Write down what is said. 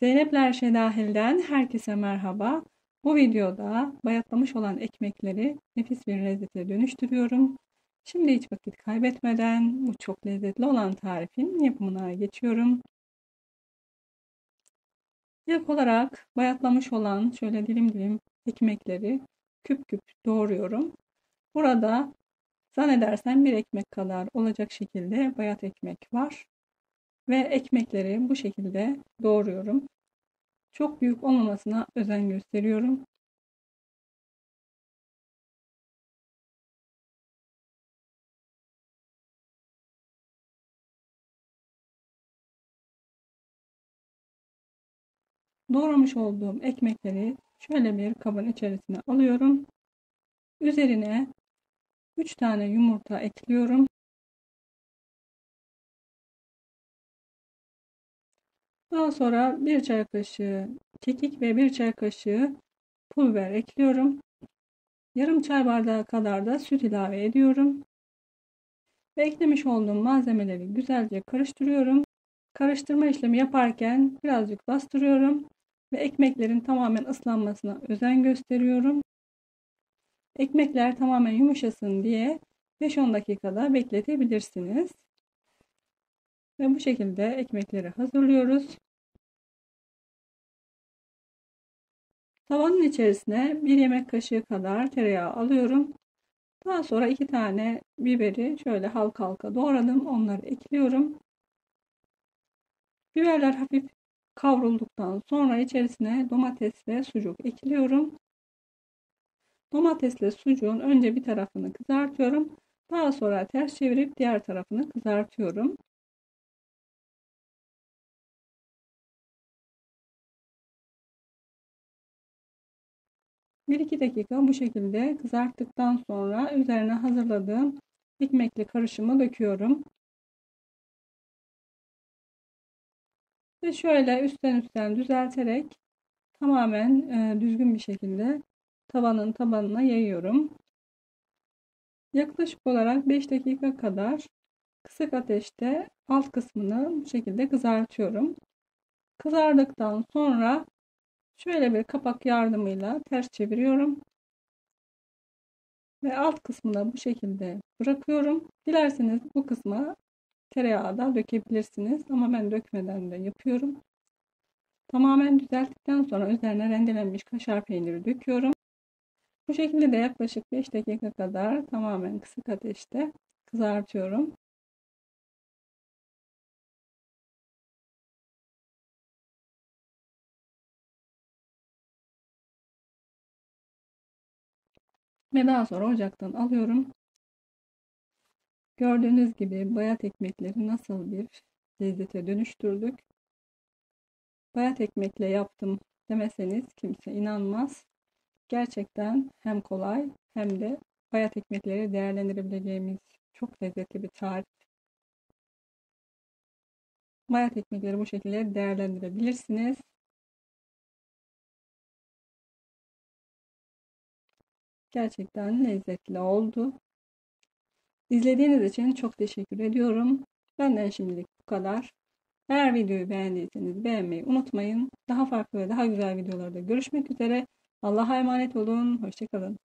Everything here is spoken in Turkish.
Zeynepler Şedahil'den herkese merhaba. Bu videoda bayatlamış olan ekmekleri nefis bir lezzete dönüştürüyorum. Şimdi hiç vakit kaybetmeden bu çok lezzetli olan tarifin yapımına geçiyorum. İlk olarak bayatlamış olan şöyle dilim dilim ekmekleri küp küp doğruyorum. Burada zannedersem bir ekmek kadar olacak şekilde bayat ekmek var. Ve ekmekleri bu şekilde doğruyorum. Çok büyük olmamasına özen gösteriyorum. Doğramış olduğum ekmekleri şöyle bir kabın içerisine alıyorum. Üzerine 3 tane yumurta ekliyorum. Daha sonra 1 çay kaşığı kekik ve 1 çay kaşığı pul biber ekliyorum. Yarım çay bardağı kadar da süt ilave ediyorum. Ve eklemiş olduğum malzemeleri güzelce karıştırıyorum. Karıştırma işlemi yaparken birazcık bastırıyorum ve ekmeklerin tamamen ıslanmasına özen gösteriyorum. Ekmekler tamamen yumuşasın diye 5-10 dakikada bekletebilirsiniz. Ve bu şekilde ekmekleri hazırlıyoruz. Tavanın içerisine 1 yemek kaşığı kadar tereyağı alıyorum. Daha sonra 2 tane biberi şöyle halka halka doğradım. Onları ekliyorum. Biberler hafif kavrulduktan sonra içerisine domates ve sucuk ekliyorum. Domatesle sucuğun önce bir tarafını kızartıyorum. Daha sonra ters çevirip diğer tarafını kızartıyorum. 1-2 dakika bu şekilde kızarttıktan sonra üzerine hazırladığım ekmekli karışımı döküyorum. Ve şöyle üstten düzelterek tamamen düzgün bir şekilde tavanın tabanına yayıyorum. Yaklaşık olarak 5 dakika kadar kısık ateşte alt kısmını bu şekilde kızartıyorum. Kızardıktan sonra şöyle bir kapak yardımıyla ters çeviriyorum. Ve alt kısmını bu şekilde bırakıyorum. Dilerseniz bu kısma tereyağı da dökebilirsiniz. Ama ben dökmeden de yapıyorum. Tamamen düzelttikten sonra üzerine rendelenmiş kaşar peyniri döküyorum. Bu şekilde de yaklaşık 5 dakika kadar tamamen kısık ateşte kızartıyorum. Ve daha sonra ocaktan alıyorum. Gördüğünüz gibi bayat ekmekleri nasıl bir lezzete dönüştürdük. Bayat ekmekle yaptım demeseniz kimse inanmaz. Gerçekten hem kolay hem de bayat ekmekleri değerlendirebileceğimiz çok lezzetli bir tarif. Bayat ekmekleri bu şekilde değerlendirebilirsiniz. Gerçekten lezzetli oldu. İzlediğiniz için çok teşekkür ediyorum. Benden şimdilik bu kadar. Eğer videoyu beğendiyseniz beğenmeyi unutmayın. Daha farklı ve daha güzel videolarda görüşmek üzere. Allah'a emanet olun. Hoşça kalın.